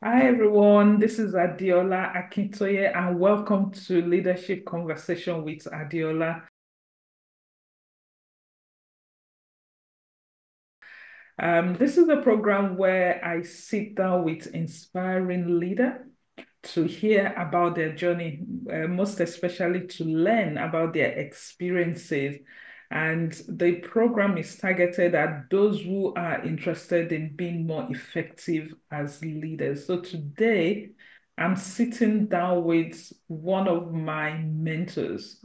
Hi everyone, this is Adiola Akintoye and welcome to Leadership Conversation with Adiola. This is a program where I sit down with inspiring leader to hear about their journey, most especially to learn about their experiences. And the program is targeted at those who are interested in being more effective as leaders. So today, I'm sitting down with one of my mentors,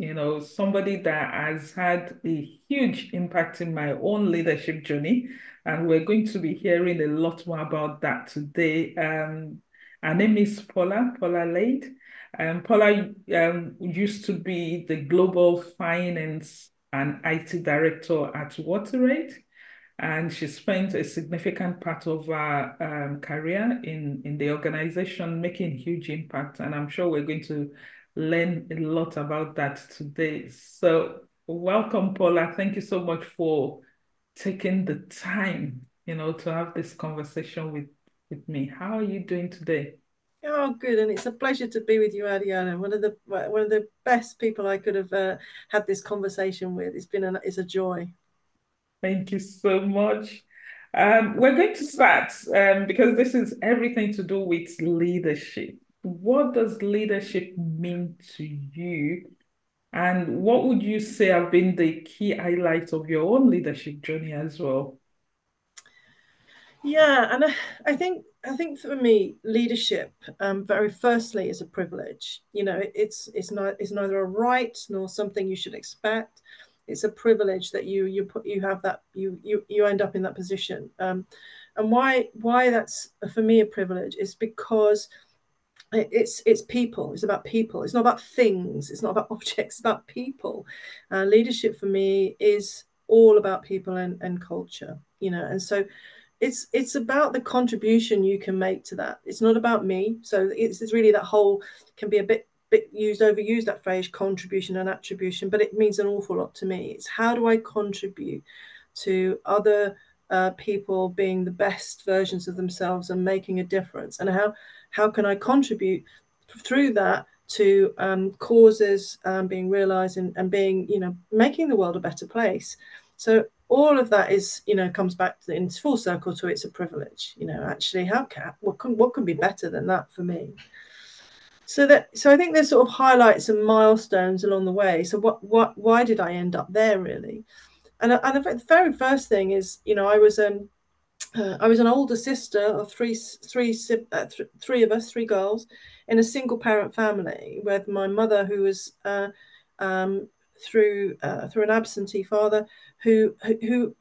somebody that has had a huge impact in my own leadership journey. And we're going to be hearing a lot more about that today. Her name is Paula Laird. Paula used to be the Global Finance and IT Director at WaterAid, and she spent a significant part of her career in the organization, making huge impact. And I'm sure we're going to learn a lot about that today. So welcome, Paula. Thank you so much for taking the time, to have this conversation with me. How are you doing today? Oh, good, and it's a pleasure to be with you, Adiana. One of the best people I could have had this conversation with. It's a joy. Thank you so much. We're going to start because this is everything to do with leadership. What does leadership mean to you? And what would you say have been the key highlights of your own leadership journey as well? Yeah, and I think for me, leadership, very firstly, is a privilege. It's neither a right nor something you should expect. It's a privilege that you have that you end up in that position. And why that's for me a privilege is because it's people. It's about people. It's not about things. It's not about objects. It's about people. Leadership for me is all about people and culture. And so it's about the contribution you can make to that. It's not about me. So it's really that whole can be a bit overused, that phrase contribution and attribution, but it means an awful lot to me. It's how do I contribute to other people being the best versions of themselves and making a difference, and how can I contribute through that to causes being realized and being, making the world a better place. So all of that is, comes back to in full circle to it's a privilege. Actually, what can be better than that for me? So I think there's sort of highlights and milestones along the way. So why did I end up there really? And the very first thing is, I was an older sister of three of us, three girls, in a single parent family with my mother, who was through an absentee father who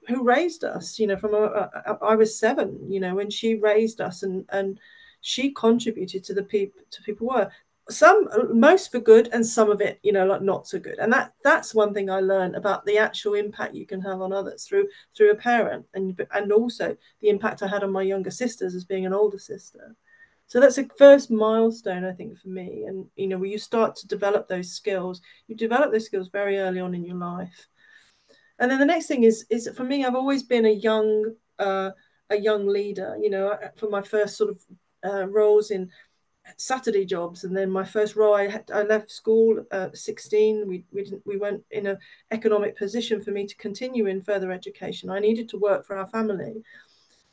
raised us. I was seven, when she raised us, and she contributed to the people were some most for good and some of it, like not so good. And that's one thing I learned about the actual impact you can have on others through a parent, and also the impact I had on my younger sisters as being an older sister. So that's a first milestone, I think, for me. And when you start to develop those skills, you develop those skills very early on in your life. And then the next thing is for me, I've always been a young leader. For my first sort of roles in Saturday jobs, and then my first role, I left school at 16. We weren't in an economic position for me to continue in further education. I needed to work for our family,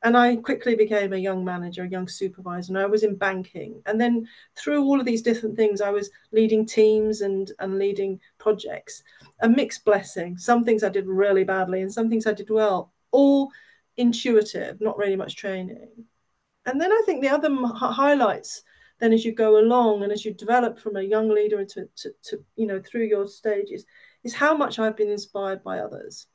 and I quickly became a young manager, a young supervisor, and I was in banking. And then through all of these different things, I was leading teams and leading projects. A mixed blessing. Some things I did really badly, and some things I did well. All intuitive, not really much training. And then I think the other highlights then as you go along and as you develop from a young leader to through your stages is how much I've been inspired by others.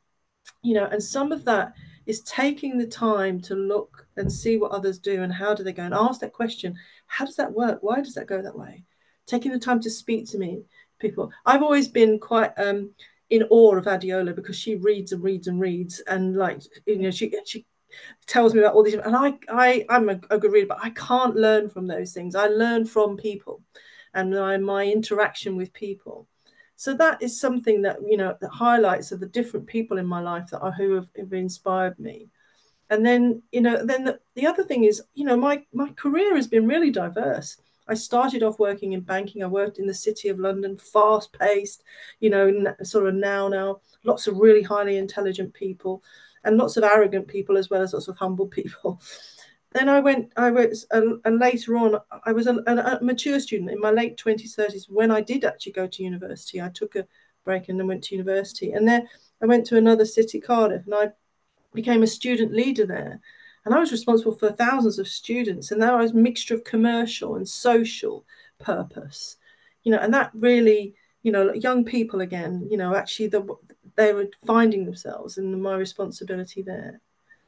And some of that is taking the time to look and see what others do and how do they go, and ask that question: how does that work? Why does that go that way? Taking the time to speak to me, people. I've always been quite in awe of Adiola because she reads and reads and reads, and like, she tells me about all these, and I'm a good reader, but I can't learn from those things. I learn from people and my interaction with people. So that is something that, that highlights of the different people in my life who have inspired me. And then, then the other thing is, my career has been really diverse. I started off working in banking. I worked in the City of London, fast paced, sort of now, lots of really highly intelligent people and lots of arrogant people as well as lots of humble people. Then I was, and later on, I was a mature student in my late 20s, 30s when I did actually go to university. I took a break and then went to university. And then I went to another city, Cardiff, and I became a student leader there. And I was responsible for thousands of students. And that was a mixture of commercial and social purpose, and that really, young people again, actually they were finding themselves in my responsibility there.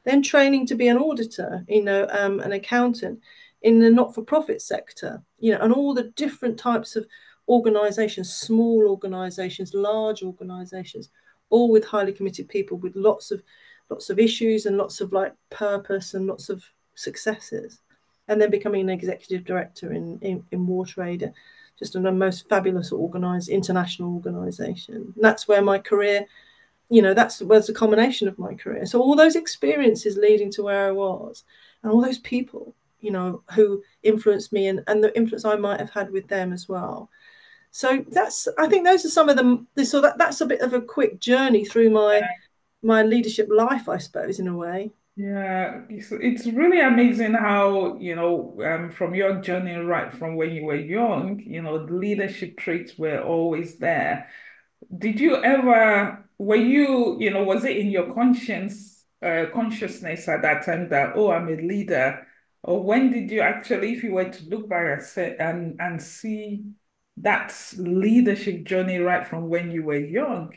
Then training to be an auditor, an accountant in the not-for-profit sector, and all the different types of organizations, small organizations, large organizations, all with highly committed people with lots of issues and lots of like purpose and lots of successes. And then becoming an executive director in WaterAid, just a most fabulous organized international organization. And that's where my career, that's was a combination of my career. So all those experiences leading to where I was, and all those people, who influenced me, and the influence I might have had with them as well. So I think those are some of them. So that's a bit of a quick journey through my leadership life, I suppose, in a way. Yeah, it's really amazing how, from your journey right from when you were young, the leadership traits were always there. Did you ever, were you, was it in your consciousness at that time that, oh, I'm a leader? Or when did you actually, if you were to look back and see that leadership journey right from when you were young?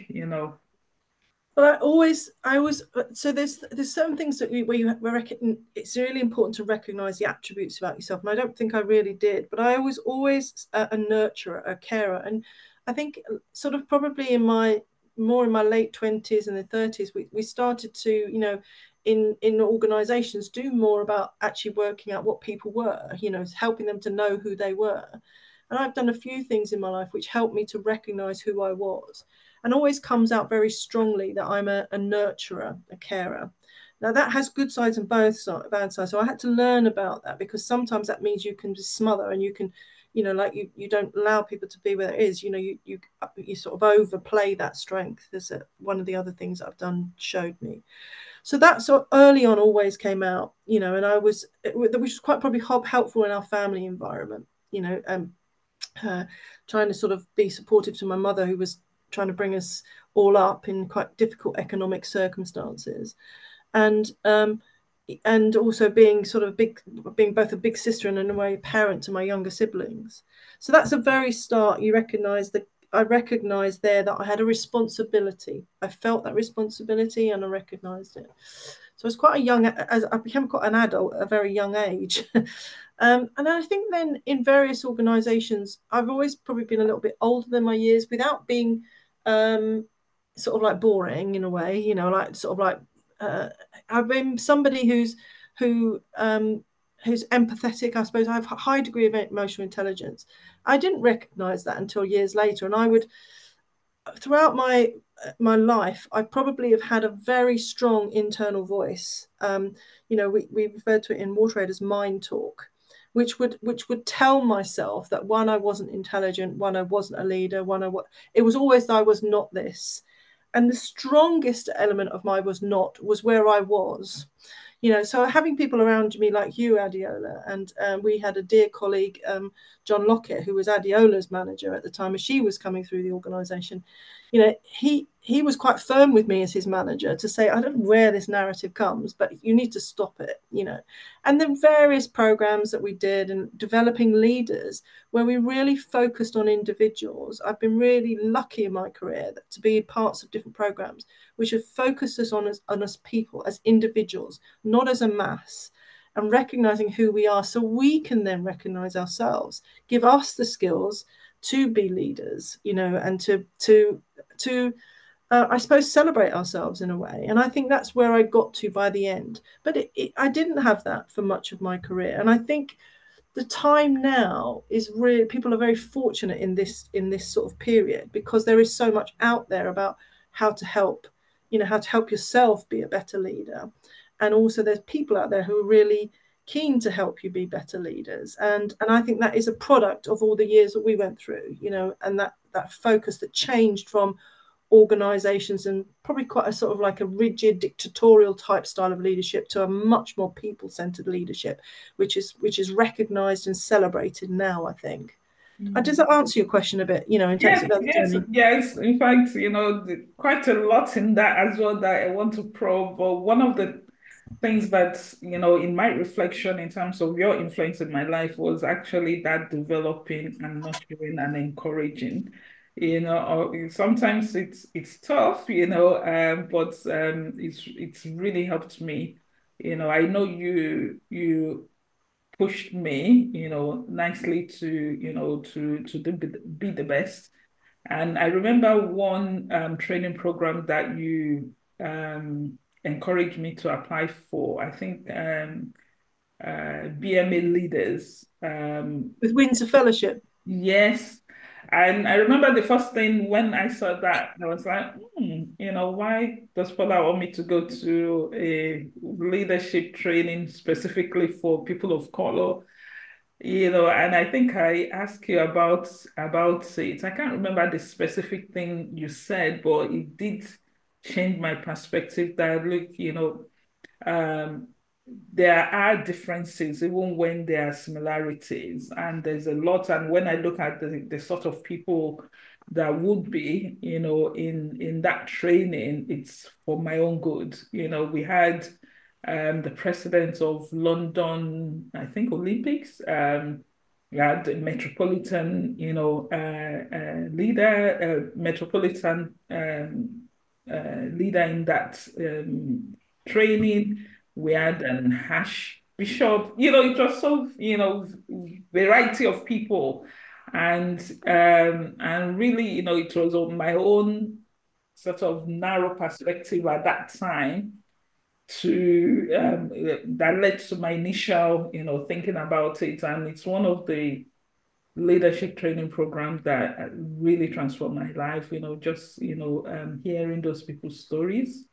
But I was so there's certain things that where you reckon it's really important to recognize the attributes about yourself, and I don't think I really did. But I was always a nurturer, a carer, and I think sort of probably in my late 20s and the 30s, we started to, in organizations do more about actually working out what people were, helping them to know who they were. And I've done a few things in my life which helped me to recognize who I was, and always comes out very strongly that I'm a nurturer, a carer. Now that has good sides and bad sides. So I had to learn about that, because sometimes that means you can just smother and you can, like you don't allow people to be where it is. You sort of overplay that strength. There's one of the other things I've done showed me. So that sort of early on always came out, and which was quite probably helpful in our family environment, trying to sort of be supportive to my mother, who was trying to bring us all up in quite difficult economic circumstances, and also being sort of being both a big sister and in a way parent to my younger siblings. So that's a very start. I recognized there that I had a responsibility. I felt that responsibility and I recognized it. So I was quite a young, as I became quite an adult at a very young age. And I think then in various organizations, I've always probably been a little bit older than my years without being sort of like boring in a way, like sort of like I've been somebody who's empathetic. I suppose I have a high degree of emotional intelligence. I didn't recognize that until years later, and I would throughout my life, I probably have had a very strong internal voice. We referred to it in WaterAid as mind talk, which would tell myself that one, I wasn't intelligent, one, I wasn't a leader, it was always that I was not this. And the strongest element of my was not was where I was. So having people around me like you, Adiola, and we had a dear colleague, John Lockett, who was Adiola's manager at the time as she was coming through the organisation. He was quite firm with me as his manager to say, I don't know where this narrative comes, but you need to stop it, And the various programs that we did and developing leaders where we really focused on individuals. I've been really lucky in my career to be parts of different programs which have focused us on us people as individuals, not as a mass, and recognizing who we are so we can then recognize ourselves, give us the skills to be leaders, and to I suppose celebrate ourselves in a way. And I think that's where I got to by the end. But I didn't have that for much of my career. And I think the time now is really, people are very fortunate in this sort of period, because there is so much out there about how to help yourself be a better leader. and also there's people out there who are really keen to help you be better leaders. And I think that is a product of all the years that we went through, and that focus that changed from organizations and probably quite a sort of like a rigid dictatorial type style of leadership to a much more people-centered leadership, which is recognized and celebrated now, I think. Does that answer your question a bit, in terms Yes, of the yes, journey? yes. In fact, quite a lot in that as well that I want to probe. But one of the things that, in my reflection in terms of your influence in my life was actually that developing and nurturing and encouraging. Sometimes it's tough, but it's really helped me. I know you pushed me, nicely to, be the best. And I remember one training program that you encouraged me to apply for. I think BMA leaders. With Windsor Fellowship. Yes. And I remember the first thing when I saw that, I was like, why does Paula want me to go to a leadership training specifically for people of color? And I think I asked you about it. I can't remember the specific thing you said, but it did change my perspective that look, um, there are differences even when there are similarities, and there's a lot. And when I look at the sort of people that would be, in that training, it's for my own good. We had the president of London, I think Olympics. We had the metropolitan, leader, metropolitan leader in that training. We had an hash bishop. It was so, variety of people. And really, it was on my own sort of narrow perspective at that time to that led to my initial, thinking about it. And it's one of the leadership training programs that really transformed my life, just, hearing those people's stories.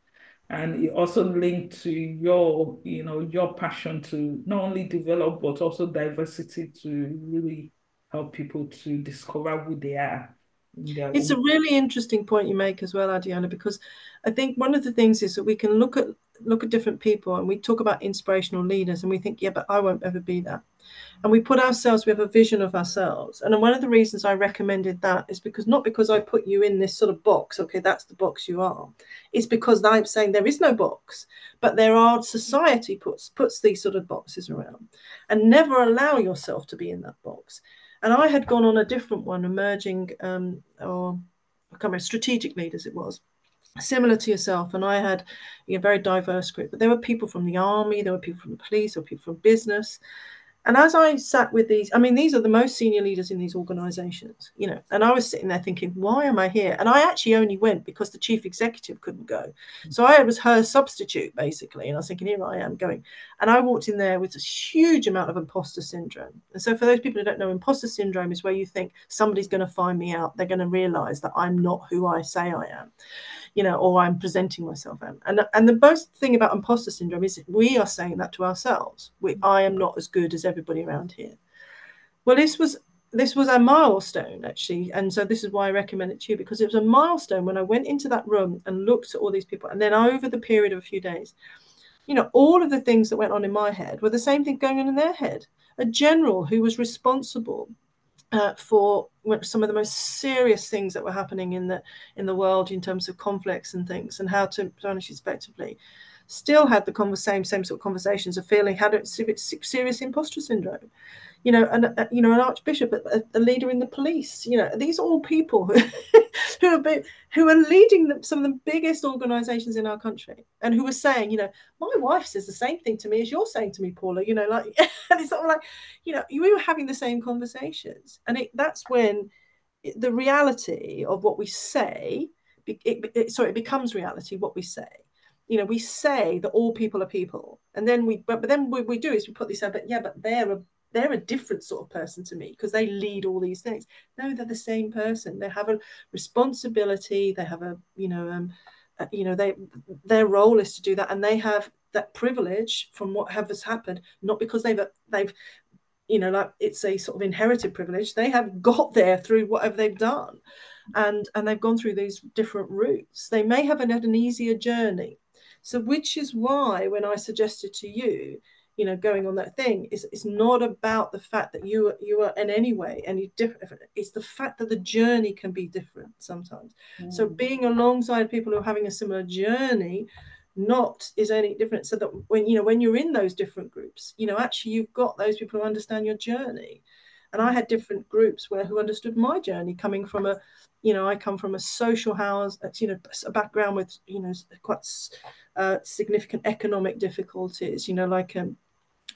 And it also linked to your passion to not only develop, but also diversity to really help people to discover who they are in their It's a own. really interesting point you make as well, Adiana, because I think one of the things is that we can look at different people and we talk about inspirational leaders and we think, yeah, but I won't ever be that. And we have a vision of ourselves. And one of the reasons I recommended that is because not because I put you in this sort of box, okay, that's the box you are. It's because I'm saying there is no box, but society puts these sort of boxes around, and never allow yourself to be in that box. And I had gone on a different one, emerging or I can't remember, strategic leaders it was, similar to yourself. And I had a very diverse group, but there were people from the army, there were people from the police, there were people from business. And as I sat with these, I mean, these are the most senior leaders in these organizations, and I was sitting there thinking, why am I here? And I actually only went because the chief executive couldn't go. So I was her substitute, basically. And I was thinking, here I am going. And I walked in there with a huge amount of imposter syndrome. And so for those people who don't know, imposter syndrome is where you think somebody's going to find me out. They're going to realize that I'm not who I say I am, or I'm presenting myself as. And the most thing about imposter syndrome is we are saying that to ourselves. I am not as good as everybody around here. Well, this was a milestone actually, and so this is why I recommend it to you, because it was a milestone when I went into that room and looked at all these people, and then over the period of a few days, all of the things that went on in my head were the same thing going on in their head. A general who was responsible for some of the most serious things that were happening in the world in terms of conflicts and things and how to punish effectively, still had the same sort of conversations of feeling had a serious imposter syndrome. An archbishop, a leader in the police. These are all people who are leading some of the biggest organisations in our country, and who are saying, my wife says the same thing to me as you're saying to me, Paula. And it's sort of like, we were having the same conversations, and that's when the reality of what we say, it becomes reality. What we say. We say that all people are people, and then we do is we put this out, but they're a different sort of person to me because they lead all these things. No, they're the same person. They have a responsibility. They have their role is to do that, and they have that privilege from what has happened, not because they've like it's a sort of inherited privilege. They have got there through whatever they've done, and they've gone through these different routes. They may have had an easier journey. So, which is why when I suggested to you, going on that thing, it's not about the fact that you are in any way any different. It's the fact that the journey can be different sometimes. So, Mm. being alongside people who are having a similar journey not is any different, so that when you're in those different groups, actually you've got those people who understand your journey. And I had different groups who understood my journey, coming from I come from a social house, a background with quite significant economic difficulties, like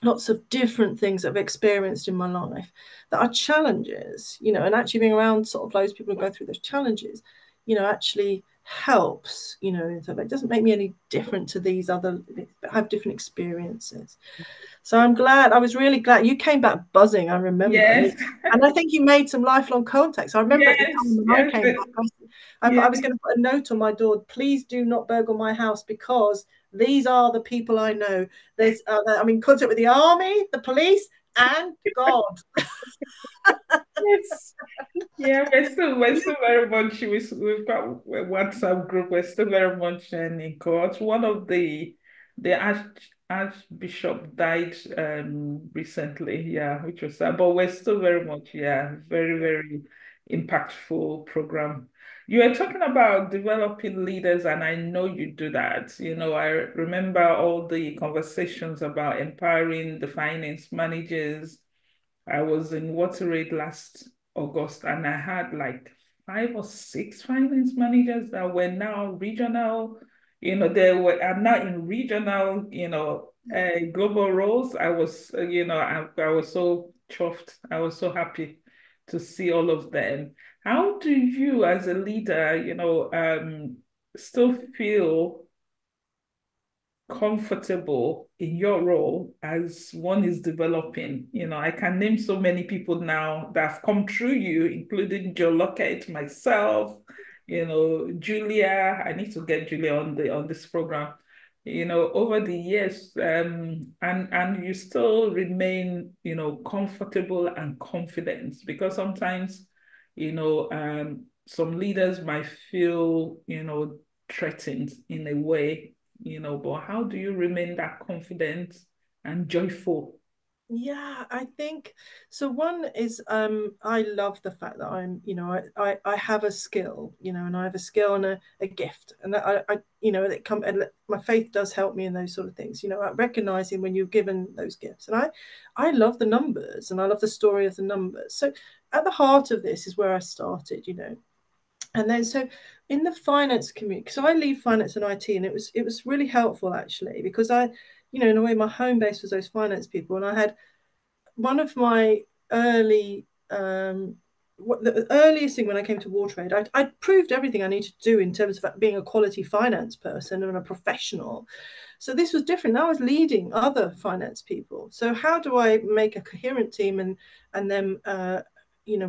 lots of different things that I've experienced in my life that are challenges, and actually being around sort of those people who go through those challenges, actually helps, so it doesn't make me any different to these other, have different experiences. So I was really glad you came back buzzing. I remember, Yes, and I think you made some lifelong contacts. I remember at the time yes, when I yes, came back, yes. I was going to put a note on my door: please do not burgle my house, because these are the people I know. I'm in contact with the army, the police, and God. Yes. Yeah, we're still very much we've got a WhatsApp group. We're still very much in court. One of the Archbishop died recently, yeah, which was sad. But we're still very much, yeah, very, very impactful program. You were talking about developing leaders, and I know you do that. I remember all the conversations about empowering the finance managers. I was in WaterAid last August, and I had like 5 or 6 finance managers that were now regional. I'm now in regional, global roles. I was, I was so chuffed. I was so happy to see all of them. How do you, as a leader, still feel comfortable in your role as one is developing? I can name so many people now that have come through you, including Joe Lockett, myself, Julia. I need to get Julia on this program. Over the years, and you still remain, comfortable and confident, because sometimes, some leaders might feel, threatened in a way, but how do you remain that confident and joyful? Yeah, I think so. One is I love the fact that I have a skill, and I have a skill and a gift. And that that come and my faith does help me in those sort of things, recognizing when you're given those gifts. And I love the numbers, and I love the story of the numbers. So at the heart of this is where I started, And then so in the finance community, so I leave finance and IT, and it was really helpful actually, because in a way my home base was those finance people, and I had one of my early what the earliest thing when I came to WaterAid, I proved everything I needed to do in terms of being a quality finance person and a professional. So this was different. Now I was leading other finance people. So how do I make a coherent team and then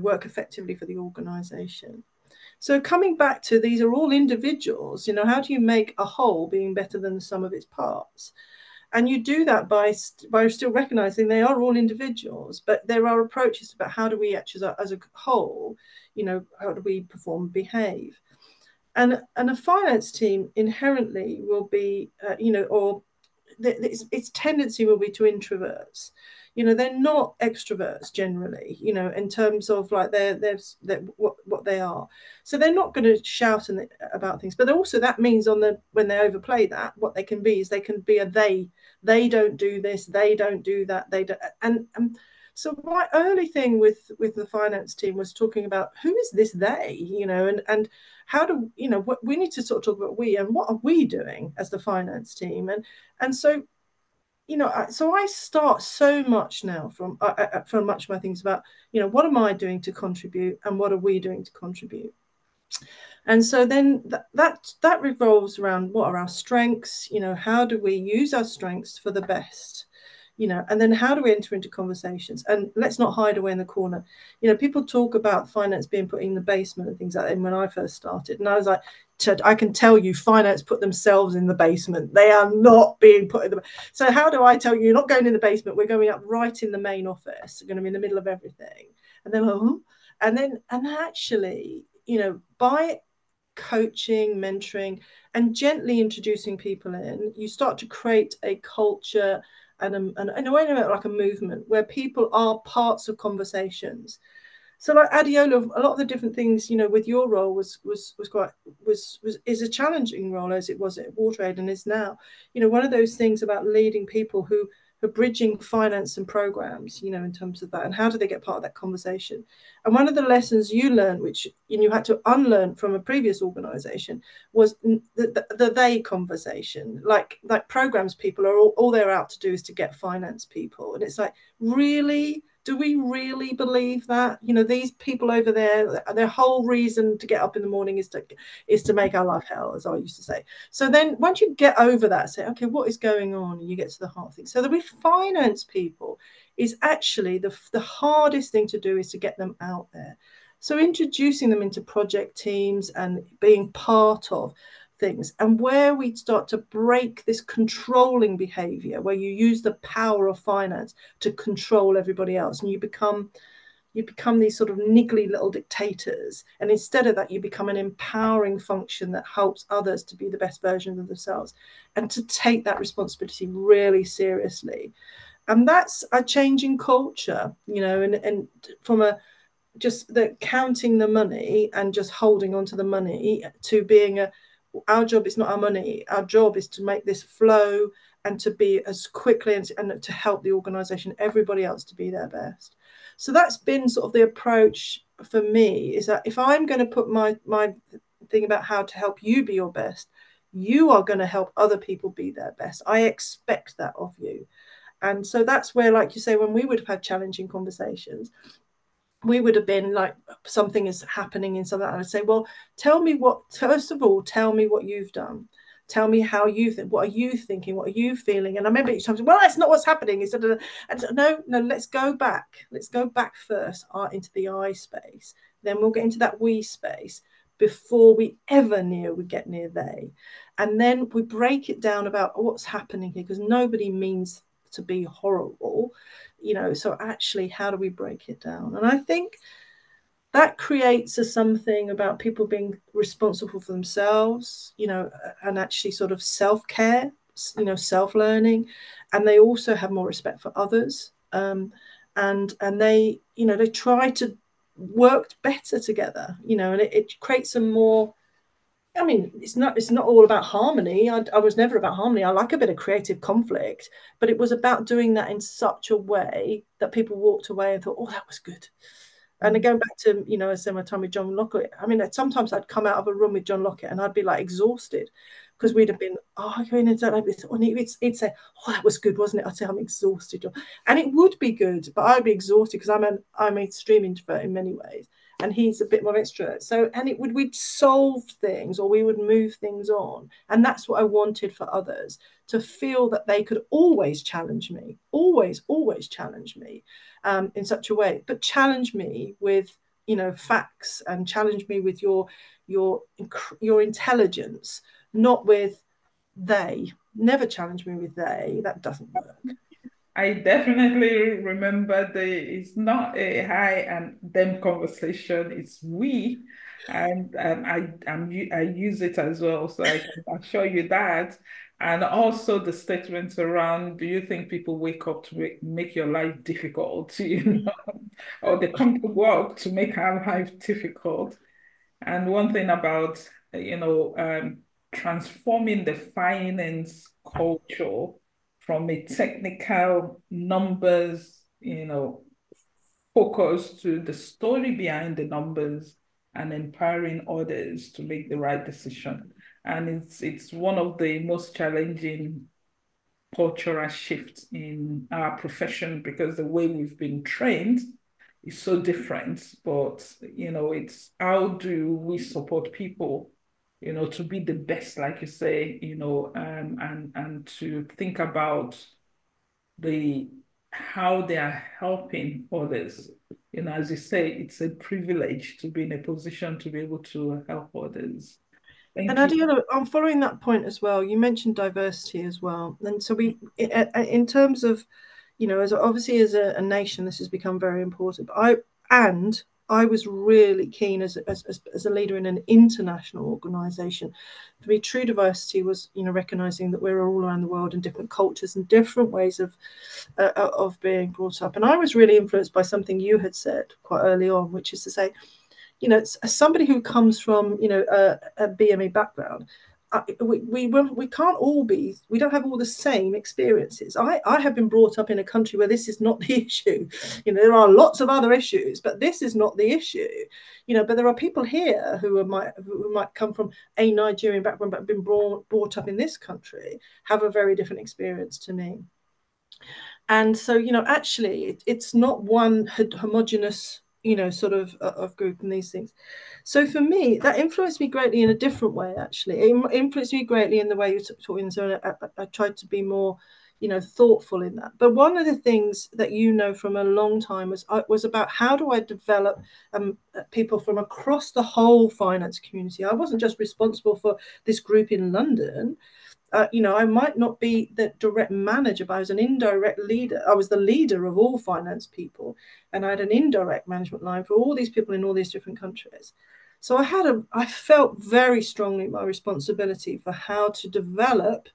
work effectively for the organization? So coming back to, these are all individuals, how do you make a whole being better than the sum of its parts? And you do that by still recognizing they are all individuals, but there are approaches about how do we actually, as a whole, how do we perform and behave? And a finance team inherently will be, or its tendency will be to introverts. They're not extroverts generally, in terms of like they're what they are. So they're not going to shout about things, but also that means when they overplay that, what they can be is they can be a they don't do this, they don't do that, they don't. And so my early thing with the finance team was talking about who is this they, and how do what we need to sort of talk about we, and what are we doing as the finance team, and so so I start so much now from much of my things about what am I doing to contribute, and what are we doing to contribute. And so then that revolves around what are our strengths, how do we use our strengths for the best, And then how do we enter into conversations? And let's not hide away in the corner. People talk about finance being put in the basement and things like that. And when I first started, and I was like, I can tell you, finance put themselves in the basement. They are not being put in the. So how do I tell you? You're not going in the basement. We're going up right in the main office. We're going to be in the middle of everything. And then, and actually, by coaching, mentoring, and gently introducing people in, you start to create a culture and a way like a movement where people are parts of conversations. So like Adiola, a lot of the different things, with your role was quite was is a challenging role as it was at WaterAid and is now. One of those things about leading people who are bridging finance and programs, in terms of that, and how do they get part of that conversation? And one of the lessons you learned, which you had to unlearn from a previous organization, was the they conversation. Like programs people are all they're out to do is to get finance people. And it's like, really? Do we really believe that? These people over there, their whole reason to get up in the morning is to make our life hell, as I used to say. So then once you get over that, say, okay, what is going on? And you get to the heart of things. So that we finance people is actually the hardest thing to do is to get them out there. So introducing them into project teams and being part of things, and where we start to break this controlling behavior where you use the power of finance to control everybody else, and you become these sort of niggly little dictators, and instead of that you become an empowering function that helps others to be the best version of themselves and to take that responsibility really seriously. And that's a change in culture, and from a just the counting the money and just holding on to the money to being our job is not our money. Our job is to make this flow and to be as quickly and to help the organization, everybody else, to be their best. So that's been sort of the approach for me, is that if I'm going to put my thing about how to help you be your best, you are going to help other people be their best. I expect that of you. And so that's where, like you say, when we would have had challenging conversations, we would have been like, something is happening in something. I'd say, well, first of all, tell me what you've done. Tell me how you think. What are you thinking? What are you feeling? And I remember each time, well, that's not what's happening. It's and no, let's go back. Let's go back first into the I space. Then we'll get into that we space before we get near they. And then we break it down about what's happening here, because nobody means to be horrible. So actually, how do we break it down? And I think that creates something about people being responsible for themselves, and actually sort of self-care, self-learning, and they also have more respect for others, and they they try to work better together, and it creates a more. I mean, it's not all about harmony. I was never about harmony. I like a bit of creative conflict, but it was about doing that in such a way that people walked away and thought, "Oh, that was good." And going back to, I said my time with John Lockett, I mean, sometimes I'd come out of a room with John Lockett and I'd be like exhausted because we'd have been arguing and he'd say, "Oh, that was good, wasn't it?" I'd say, "I'm exhausted." And it would be good, but I'd be exhausted because I'm an extreme introvert in many ways. And he's a bit more extrovert. So, and we'd solve things, or we would move things on. And that's what I wanted for others, to feel that they could always challenge me, always challenge me, in such a way, but challenge me with facts, and challenge me with your intelligence, not with they. Never challenge me with they. That doesn't work. I definitely remember it's not a hi and them conversation, it's we. And I use it as well. So I can assure you that. And also the statements around, do you think people wake up to make your life difficult, or they come to work to make our life difficult? And one thing about, transforming the finance culture from a technical numbers, focus to the story behind the numbers and empowering others to make the right decision. And it's one of the most challenging cultural shifts in our profession, because the way we've been trained is so different. But it's how do we support people, to be the best, like you say, and to think about the how they are helping others. As you say, it's a privilege to be in a position to be able to help others. And Thank you. Adiola, I'm following that point as well. You mentioned diversity as well, and so in terms of, as obviously as a nation, this has become very important. But I was really keen as a leader in an international organisation. For me, true diversity was, recognising that we're all around the world in different cultures and different ways of being brought up. And I was really influenced by something you had said quite early on, which is to say, as somebody who comes from, a BME background, we can't all be, we don't have all the same experiences. I have been brought up in a country where this is not the issue. There are lots of other issues, but this is not the issue. But there are people here who might come from a Nigerian background but have been brought up in this country, have a very different experience to me. And so, actually it's not one homogenous, sort of group and these things. So for me, that influenced me greatly in a different way. Actually, it influenced me greatly in the way you're talking. So I tried to be more, thoughtful in that. But one of the things that from a long time was about how do I develop people from across the whole finance community. I wasn't just responsible for this group in London. I might not be the direct manager, but I was an indirect leader. I was the leader of all finance people, and I had an indirect management line for all these people in all these different countries. So I felt very strongly my responsibility for how to develop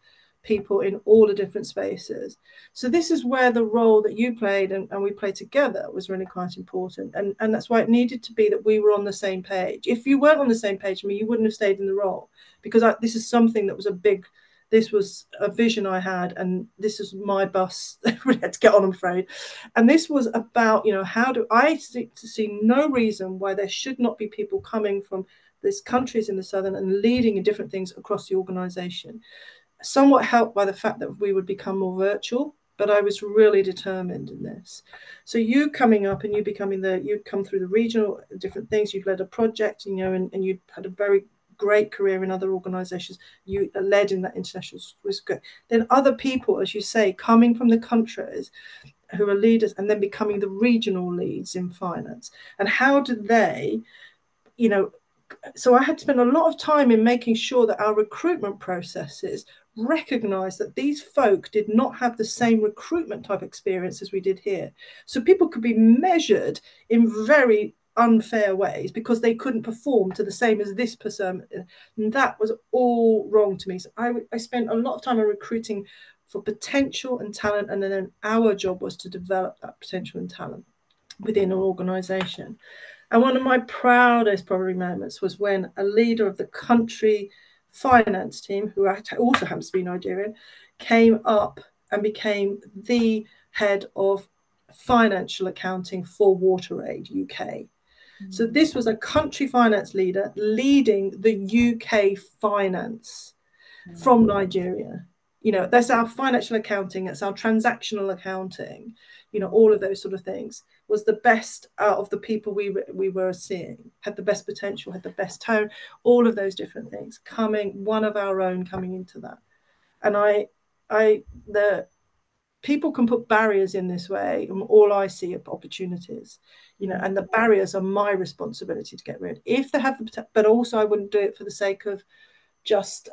people in all the different spaces. So this is where the role that you played and we played together was really quite important. And that's why it needed to be that we were on the same page. If you weren't on the same page with me, you wouldn't have stayed in the role, because this is something that was this was a vision I had, and this is my bus we had to get on, I'm afraid. And this was about, how do I see no reason why there should not be people coming from these countries in the southern and leading in different things across the organization. Somewhat helped by the fact that we would become more virtual, but I was really determined in this. So you coming up and you'd come through the regional different things, you've led a project, and you'd had a very great career in other organizations. You led in that international was good. Then other people, as you say, coming from the countries who are leaders and then becoming the regional leads in finance. And how do they, so I had to spend a lot of time in making sure that our recruitment processes recognize that these folk did not have the same recruitment type experience as we did here. So people could be measured in very unfair ways because they couldn't perform to the same as this person. And that was all wrong to me. So I spent a lot of time on recruiting for potential and talent, and then our job was to develop that potential and talent within an organization. And one of my proudest probably moments was when a leader of the country finance team, who also happens to be Nigerian, came up and became the head of financial accounting for WaterAid UK. So this was a country finance leader leading the UK finance from Nigeria. That's our financial accounting, that's our transactional accounting, all of those sort of things was the best out of the people we were seeing, had the best potential, had the best tone, all of those different things one of our own coming into that. And the people can put barriers in this way, and all I see are opportunities, and the barriers are my responsibility to get rid if they have but also I wouldn't do it for the sake of just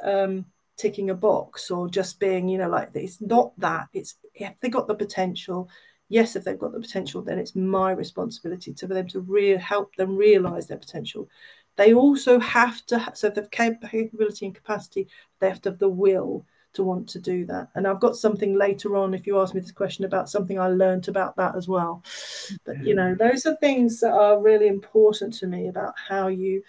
ticking a box or just being, like it's not that. It's if they got the potential. Yes, if they've got the potential, then it's my responsibility for them to help them realize their potential. They also have to, so if they've capability and capacity, they have to have the will to want to do that. And I've got something later on, if you ask me this question, about something I learned about that as well. But, those are things that are really important to me about how you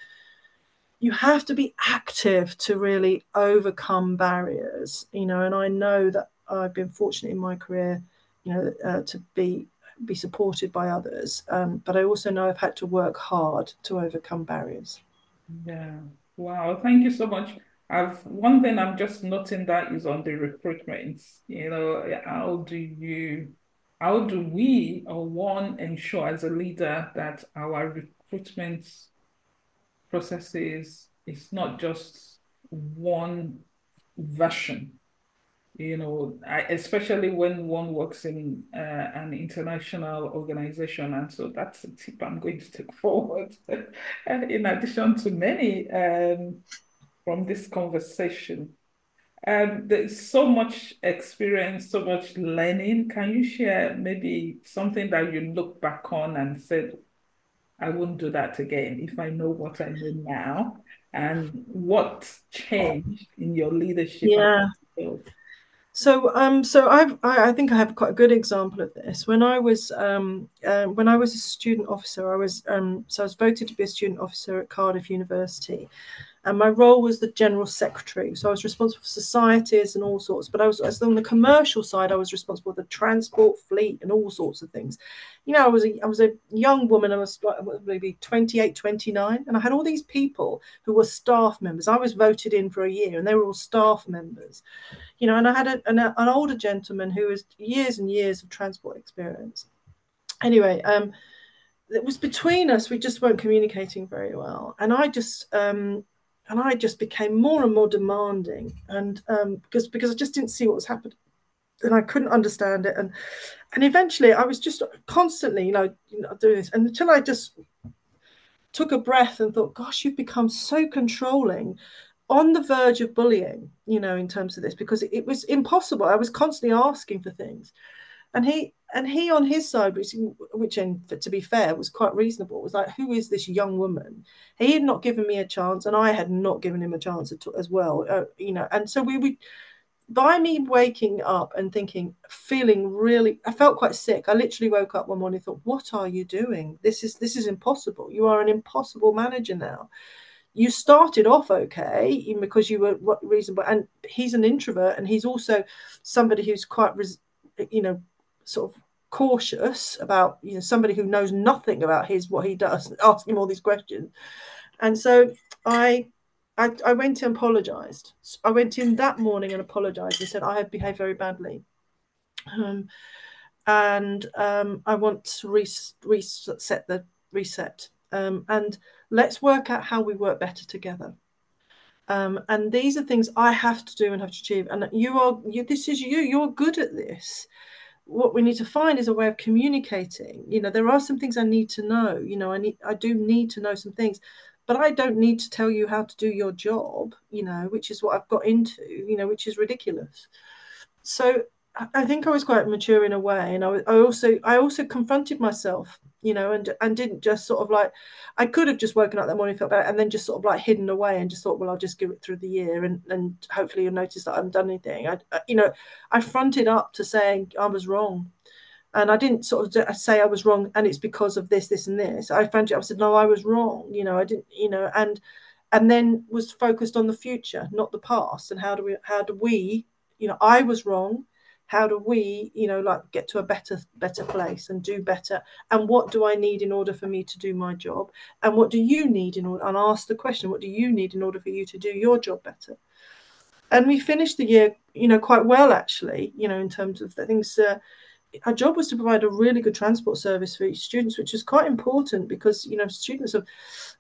have to be active to really overcome barriers, and I know that I've been fortunate in my career, to be supported by others, but I also know I've had to work hard to overcome barriers. Yeah. Wow. Thank you so much. One thing I'm just noting that is on the recruitment. How do we or one ensure as a leader that our recruitment processes is not just one version? especially when one works in an international organization. And so that's a tip I'm going to take forward, in addition to many from this conversation. There's so much experience, so much learning. Can you share maybe something that you look back on and said, I wouldn't do that again if I know what I know now? And what changed in your leadership and Yeah. skills? So I think I have quite a good example of this. When I was a student officer, I was voted to be a student officer at Cardiff University, and my role was the general secretary. So I was responsible for societies and all sorts. But as on the commercial side, I was responsible for the transport fleet and all sorts of things. I was a young woman. I was like maybe 28, 29, and I had all these people who were staff members. I was voted in for a year, and they were all staff members. And I had an older gentleman who was years and years of transport experience. Anyway, it was between us. We just weren't communicating very well, and I just became more and more demanding, and because I just didn't see what was happening, and I couldn't understand it, and eventually I was just constantly, doing this, and until I just took a breath and thought, "Gosh, you've become so controlling." On the verge of bullying, in terms of this, because it was impossible. I was constantly asking for things, and he on his side, which to be fair was quite reasonable, was like, who is this young woman? He had not given me a chance, and I had not given him a chance as well. And so we would, by me waking up and feeling really, I felt quite sick. I literally woke up one morning and thought, what are you doing? This is impossible. You are an impossible manager now. You started off okay because you were reasonable, and he's an introvert, and he's also somebody who's quite sort of cautious about, somebody who knows nothing about what he does, asking him all these questions. And so I went and apologized. I went in that morning and apologized and said, I have behaved very badly, and I want to reset, and let's work out how we work better together. And these are things I have to do and have to achieve. And this is you. You're good at this. What we need to find is a way of communicating. There are some things I need to know. I do need to know some things, but I don't need to tell you how to do your job. Which is what I've got into. Which is ridiculous. So I think I was quite mature in a way, and I also confronted myself, and didn't just sort of like, I could have just woken up that morning, felt bad, and then just sort of like hidden away and just thought, well, I'll just give it through the year, and hopefully you'll notice that I haven't done anything. I fronted up to saying I was wrong, and I didn't sort of say I was wrong, and it's because of this, this, and this. I fronted up, I said, no, I was wrong. I didn't, and then was focused on the future, not the past, and how do we I was wrong. How do we, like get to a better place and do better? And what do I need in order for me to do my job? And what do you need in order? And ask the question, what do you need in order for you to do your job better? And we finished the year, quite well actually, in terms of the things. Our job was to provide a really good transport service for students, which is quite important because students are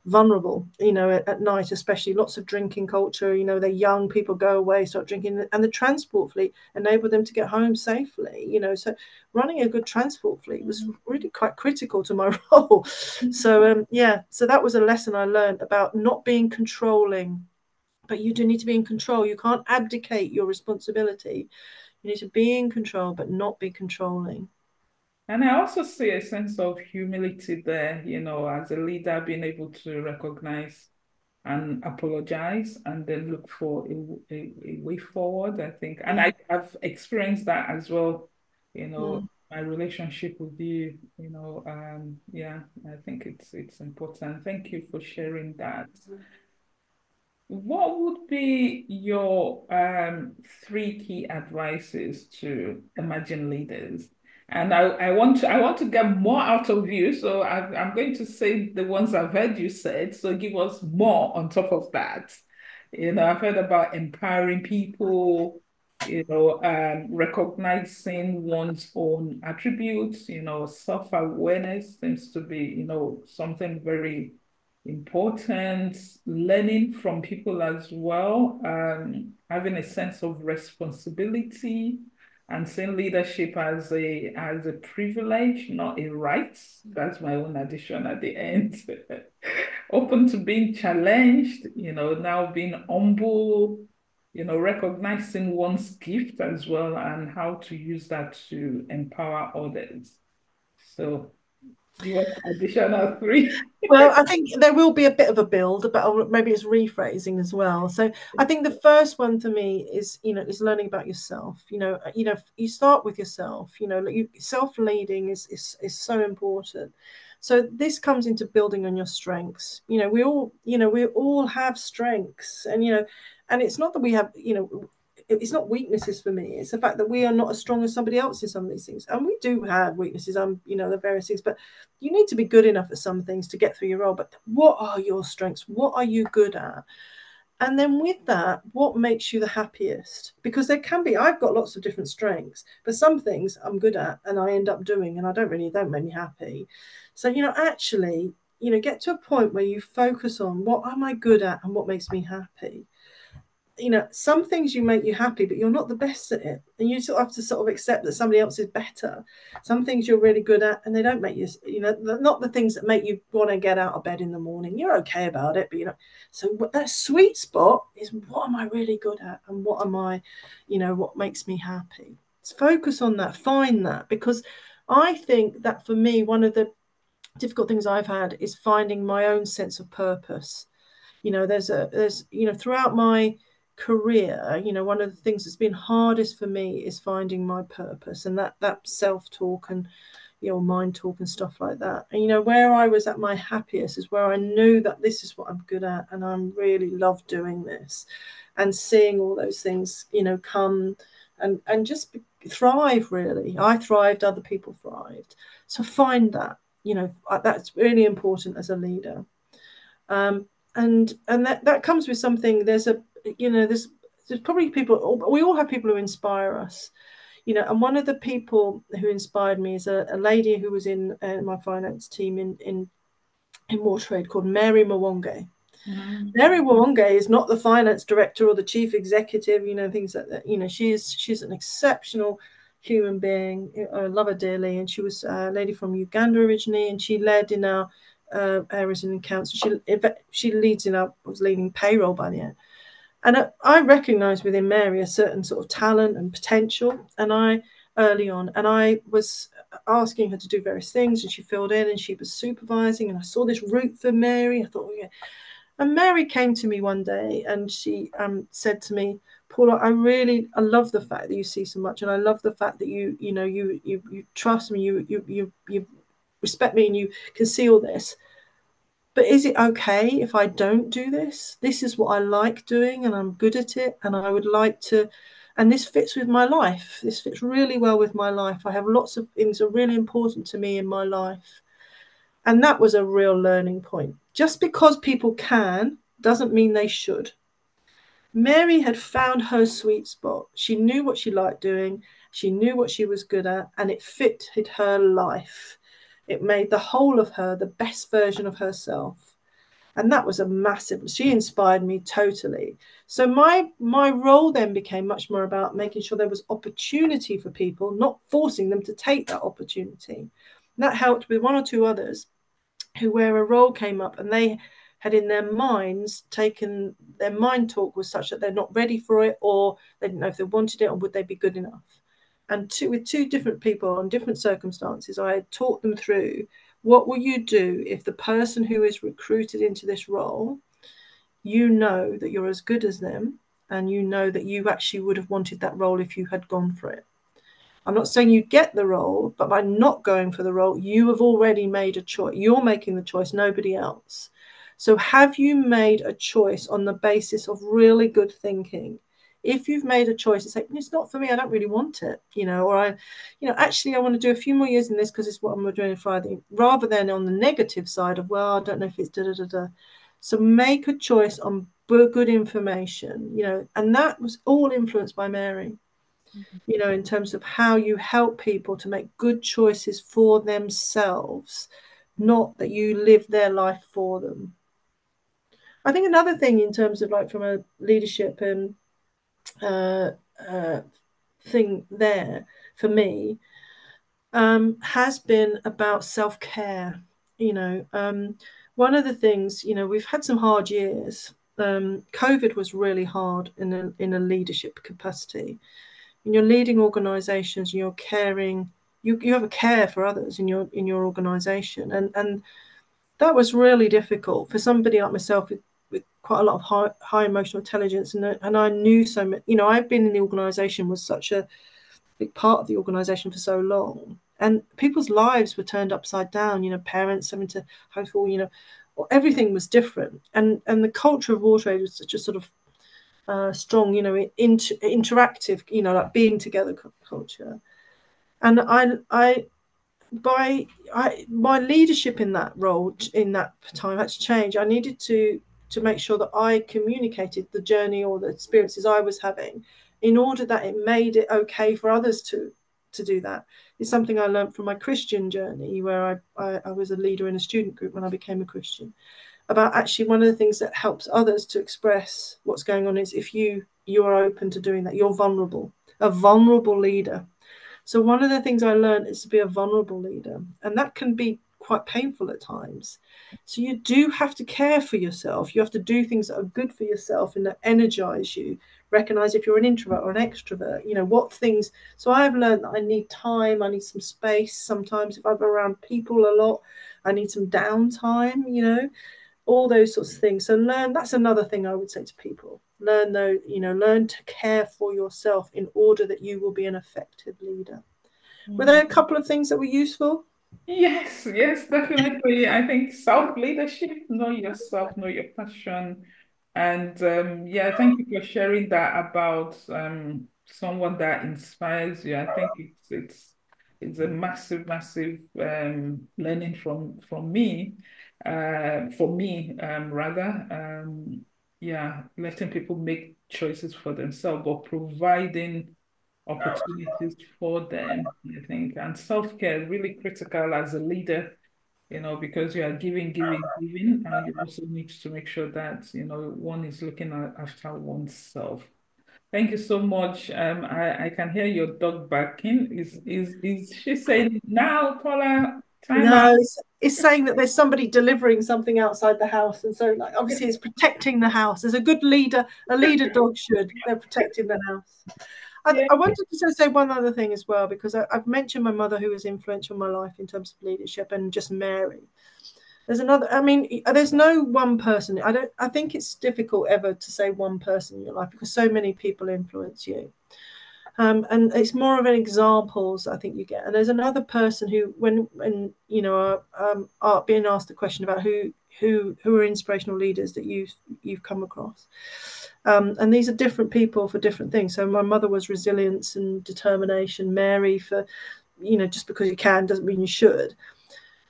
vulnerable, at night, especially lots of drinking culture. They're young people, go away, start drinking, and the transport fleet enabled them to get home safely. So running a good transport fleet was really quite critical to my role. So so that was a lesson I learned about not being controlling, but you do need to be in control. You can't abdicate your responsibility. You need to be in control, but not be controlling. And I also see a sense of humility there, as a leader, being able to recognize and apologize and then look for a way forward, I think. And Mm. I've experienced that as well, Mm. my relationship with you, yeah, I think it's important. Thank you for sharing that. What would be your three key advices to emerging leaders? And I want to get more out of you, so I'm going to say the ones I've heard you said. So give us more on top of that. I've heard about empowering people, recognizing one's own attributes. Self-awareness seems to be, something very important, learning from people as well, having a sense of responsibility and seeing leadership as a privilege, not a right. That's my own addition at the end. Open to being challenged, now being humble, recognizing one's gift as well and how to use that to empower others. So your additional three. Well, I think there will be a bit of a build, but maybe it's rephrasing as well. So I think the first one for me is, is learning about yourself. You start with yourself. Self-leading is so important. So this comes into building on your strengths. We all have strengths, and it's not that we have, it's not weaknesses for me. It's the fact that we are not as strong as somebody else in some of these things. And we do have weaknesses, the various things, but you need to be good enough at some things to get through your role. But what are your strengths? What are you good at? And then with that, what makes you the happiest? Because I've got lots of different strengths, but some things I'm good at and I end up doing and don't make me happy. So, actually, get to a point where you focus on what am I good at and what makes me happy. Some things you make you happy, but you're not the best at it. And you sort of have to sort of accept that somebody else is better. Some things you're really good at and they don't make you, not the things that make you want to get out of bed in the morning. You're okay about it, but so that sweet spot is what am I really good at and what am I, what makes me happy. Let's focus on that, find that, because I think that for me, one of the difficult things I've had is finding my own sense of purpose. Throughout my career, one of the things that's been hardest for me is finding my purpose, and that self-talk and mind talk and stuff like that. And where I was at my happiest is where I knew that this is what I'm good at and I really love doing this, and seeing all those things come and just thrive. Really, I thrived, other people thrived. So find that. That's really important as a leader. And that comes with something. There's probably people. We all have people who inspire us. And one of the people who inspired me is a lady who was in my finance team in WaterAid, called Mary Mwonge. Mm. Mary Mwonge is not the finance director or the chief executive, things like that. She's an exceptional human being. I love her dearly. And she was a lady from Uganda originally, and she led in our areas in council. She was leading payroll by the end. And I recognised within Mary a certain sort of talent and potential. And early on, and I was asking her to do various things, and she filled in, and she was supervising. And I saw this route for Mary. I thought, oh, yeah. And Mary came to me one day and she said to me, Paula, I love the fact that you see so much, and I love the fact that you trust me, you respect me, and you can see all this. But is it okay if I don't do this? This is what I like doing and I'm good at it, and I would like to, and this fits with my life. This fits really well with my life. I have lots of things that are really important to me in my life. And that was a real learning point. Just because people can doesn't mean they should. Mary had found her sweet spot. She knew what she liked doing. She knew what she was good at, and it fitted her life. It made the whole of her the best version of herself. And that was a massive, she inspired me totally. So my role then became much more about making sure there was opportunity for people, not forcing them to take that opportunity. And that helped with one or two others where a role came up and they had in their minds taken, their mind talk was such that they're not ready for it, or they didn't know if they wanted it or would they be good enough. And with two different people on different circumstances, I had taught them through, what will you do if the person who is recruited into this role, you know that you're as good as them, and you know that you actually would have wanted that role if you had gone for it. I'm not saying you get the role, but by not going for the role, you have already made a choice. You're making the choice, nobody else. So have you made a choice on the basis of really good thinking? If you've made a choice and say, it's not for me, I don't really want it, or actually I want to do a few more years in this because it's what I'm doing on Friday, rather than on the negative side of, well, I don't know if it's da-da-da-da. So make a choice on good information, and that was all influenced by Mary. In terms of how you help people to make good choices for themselves, not that you live their life for them. I think another thing in terms of like from a leadership and uh, uh, thing there for me has been about self care. One of the things, we've had some hard years. COVID was really hard in a leadership capacity. When you're leading organisations, you're caring. You have a care for others in your organisation, and that was really difficult for somebody like myself with quite a lot of high emotional intelligence, and I knew so much. I've been in the organisation, was such a big part of the organisation for so long, and people's lives were turned upside down. Parents having to homeschool. Everything was different, and the culture of WaterAid was such a sort of strong, interactive, like being together culture. And my leadership in that role in that time had to change. I needed to make sure that I communicated the journey or the experiences I was having, in order that it made it okay for others to do that. It's something I learned from my Christian journey, where I was a leader in a student group when I became a Christian. About actually, one of the things that helps others to express what's going on is if you're open to doing that, you're vulnerable. A vulnerable leader. So one of the things I learned is to be a vulnerable leader, and that can be quite painful at times. So you do have to care for yourself. You have to do things that are good for yourself and that energize you. Recognize if you're an introvert or an extrovert, what things. So I've learned that I need time, I need some space. Sometimes if I'm around people a lot, I need some downtime, all those sorts of things. So that's another thing I would say to people. Learn to care for yourself in order that you will be an effective leader. Were there a couple of things that were useful? Yes, yes, definitely. I think self-leadership, know yourself, know your passion. And yeah, thank you for sharing that about someone that inspires you. I think it's a massive, massive learning from me, for me, rather. Yeah, letting people make choices for themselves, but providing opportunities for them, I think. And self-care really critical as a leader, because you are giving, giving, giving, and you also need to make sure that, one is looking after oneself. Thank you so much. I can hear your dog barking. Is she saying now, Paula, time out? No, it's saying that there's somebody delivering something outside the house, and so like obviously it's protecting the house. As a good leader, a leader dog should. They're protecting the house. Yeah. I wanted to say one other thing as well, because I've mentioned my mother, who was influential in my life in terms of leadership, and just Mary. There's another. I mean, there's no one person. I think it's difficult ever to say one person in your life, because so many people influence you. And it's more of an examples I think you get. And there's another person who, when being asked the question about who are inspirational leaders that you've come across, and these are different people for different things. So my mother was resilience and determination. Mary for, just because you can doesn't mean you should.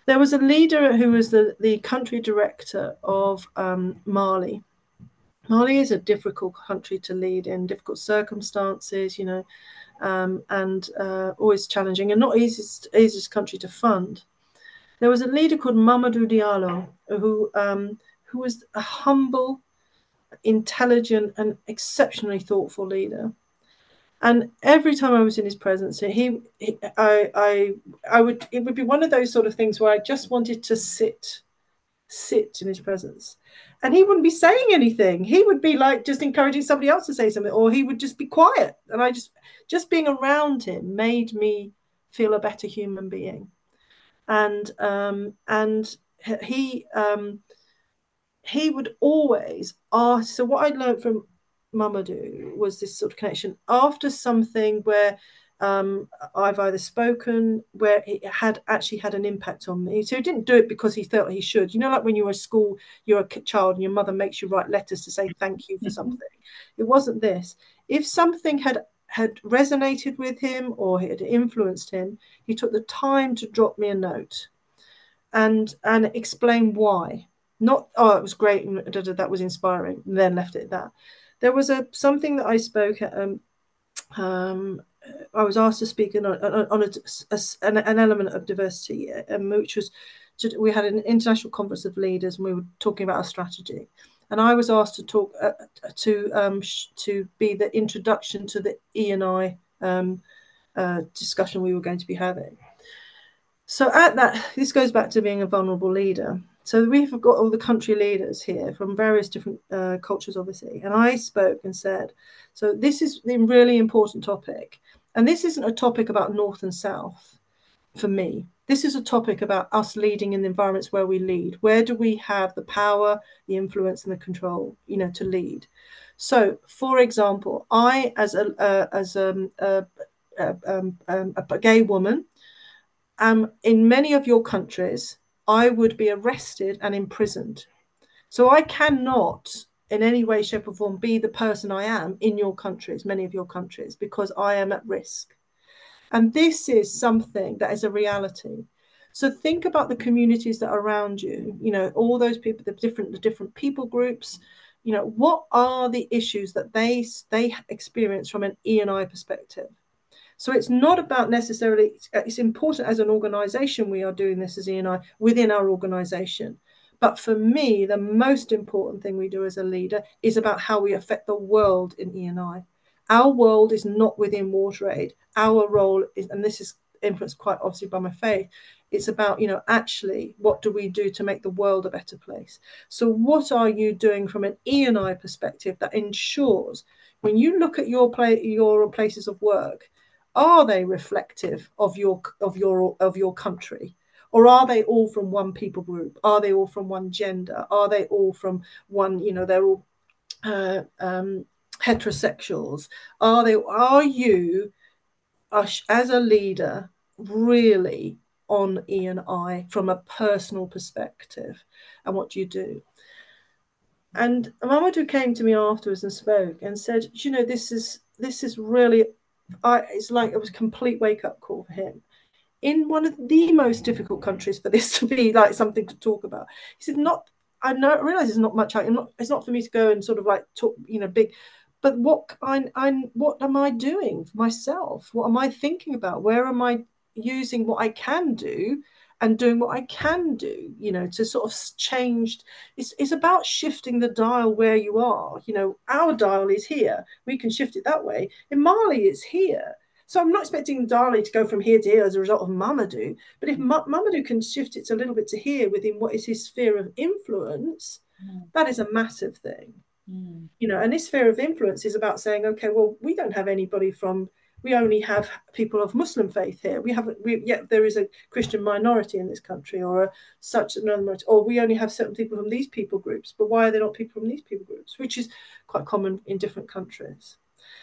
There was a leader who was the country director of Mali. Mali is a difficult country to lead in, difficult circumstances, and always challenging, and not easiest country to fund. There was a leader called Mamadou Diallo, who was a humble, intelligent, and exceptionally thoughtful leader. And every time I was in his presence, I would. It would be one of those sort of things where I just wanted to sit in his presence, and he wouldn't be saying anything. He would be like just encouraging somebody else to say something, or he would just be quiet, and I just being around him made me feel a better human being. And he would always ask. So what I learned from Mamadou was this sort of connection after something where I've either spoken where it had actually had an impact on me. So he didn't do it because he felt he should. Like when you were at school, you're a child and your mother makes you write letters to say thank you for something. It wasn't this. If something had resonated with him or had influenced him, he took the time to drop me a note and explain why. Not, oh, it was great and that was inspiring, and then left it at that. There was something that I spoke at. I was asked to speak on an element of diversity, which was we had an international conference of leaders, and we were talking about our strategy. and I was asked to talk to be the introduction to the E&I discussion we were going to be having. So at that, this goes back to being a vulnerable leader. So we've got all the country leaders here from various different cultures, obviously. And I spoke and said, so this is the really important topic. And this isn't a topic about North and South for me. This is a topic about us leading in the environments where we lead. Where do we have the power, the influence, and the control, to lead? So, for example, I, as a gay woman, in many of your countries, I would be arrested and imprisoned. So I cannot, in any way, shape, or form, be the person I am in your countries, many of your countries, because I am at risk. And this is something that is a reality. So think about the communities that are around you, all those people, the different people groups, what are the issues that they experience from an E&I perspective? So it's not about necessarily, it's important as an organization we are doing this as E&I within our organization. But for me, the most important thing we do as a leader is about how we affect the world in E&I. Our world is not within WaterAid. Our role is, and this is influenced quite obviously by my faith, it's about, actually, what do we do to make the world a better place? So what are you doing from an E&I perspective that ensures when you look at your places of work, are they reflective of your country, or are they all from one people group? Are they all from one gender? Are they all from one, they're all heterosexuals? Are you, as a leader, really on E&I from a personal perspective? And what do you do? And Mamadou came to me afterwards and spoke and said, this is really, it's like it was a complete wake up call for him. In one of the most difficult countries for this to be like something to talk about. He said, not, I know, I realize it's not much. It's not for me to go and sort of like talk, big, but what am I doing for myself? What am I thinking about? Where am I using what I can do and doing what I can do, to sort of change. It's about shifting the dial where you are. Our dial is here. We can shift it that way. In Mali, it's here. So I'm not expecting Dali to go from here to here as a result of Mamadou. But if Mamadou can shift it a little bit to here within what is his sphere of influence, Mm. that is a massive thing. Mm. And this sphere of influence is about saying, okay, well, we don't have anybody we only have people of Muslim faith here. Yet there is a Christian minority in this country, or such another minority, or we only have certain people from these people groups. But why are there not people from these people groups? Which is quite common in different countries.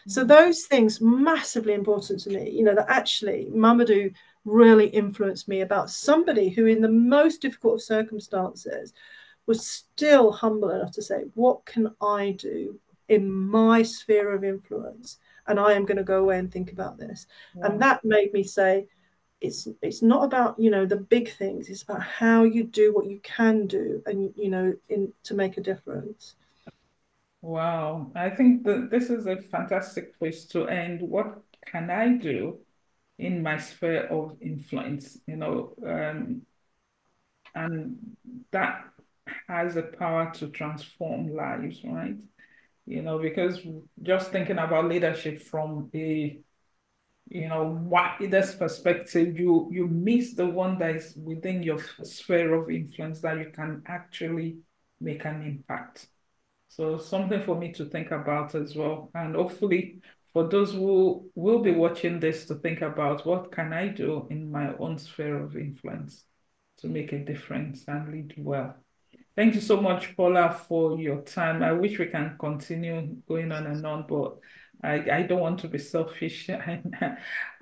So Mm. those things massively important to me, that actually Mamadou really influenced me about somebody who in the most difficult of circumstances was still humble enough to say, what can I do in my sphere of influence? And I am going to go away and think about this. And Wow. that made me say, it's not about, the big things. It's about how you do what you can do and, to make a difference. Wow. I think that this is a fantastic place to end. What can I do in my sphere of influence? And that has the power to transform lives, right? Because just thinking about leadership from a wider's perspective, you miss the one that is within your sphere of influence that you can actually make an impact. So something for me to think about as well. And hopefully for those who will be watching this to think about what can I do in my own sphere of influence to make a difference and lead well. Thank you so much, Paula, for your time. I wish we can continue going on and on, but I don't want to be selfish. I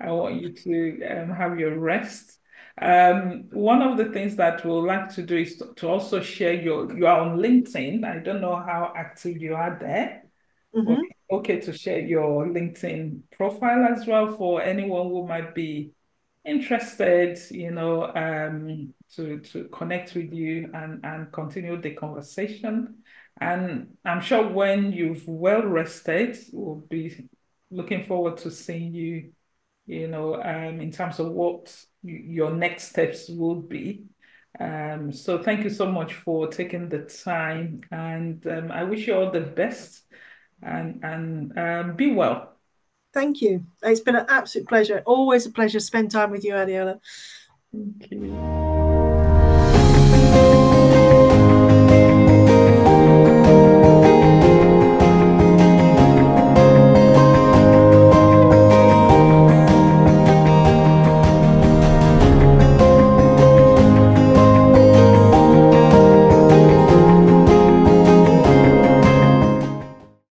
want you to have your rest. One of the things that we'd like to do is to also share you are on LinkedIn. I don't know how active you are there, but Mm-hmm. it's okay to share your LinkedIn profile as well for anyone who might be interested, to connect with you and continue the conversation. And I'm sure when you've well rested, we'll be looking forward to seeing you, in terms of what your next steps will be. So thank you so much for taking the time, and I wish you all the best, and be well. Thank you. It's been an absolute pleasure. Always a pleasure to spend time with you, Adiola. Thank you.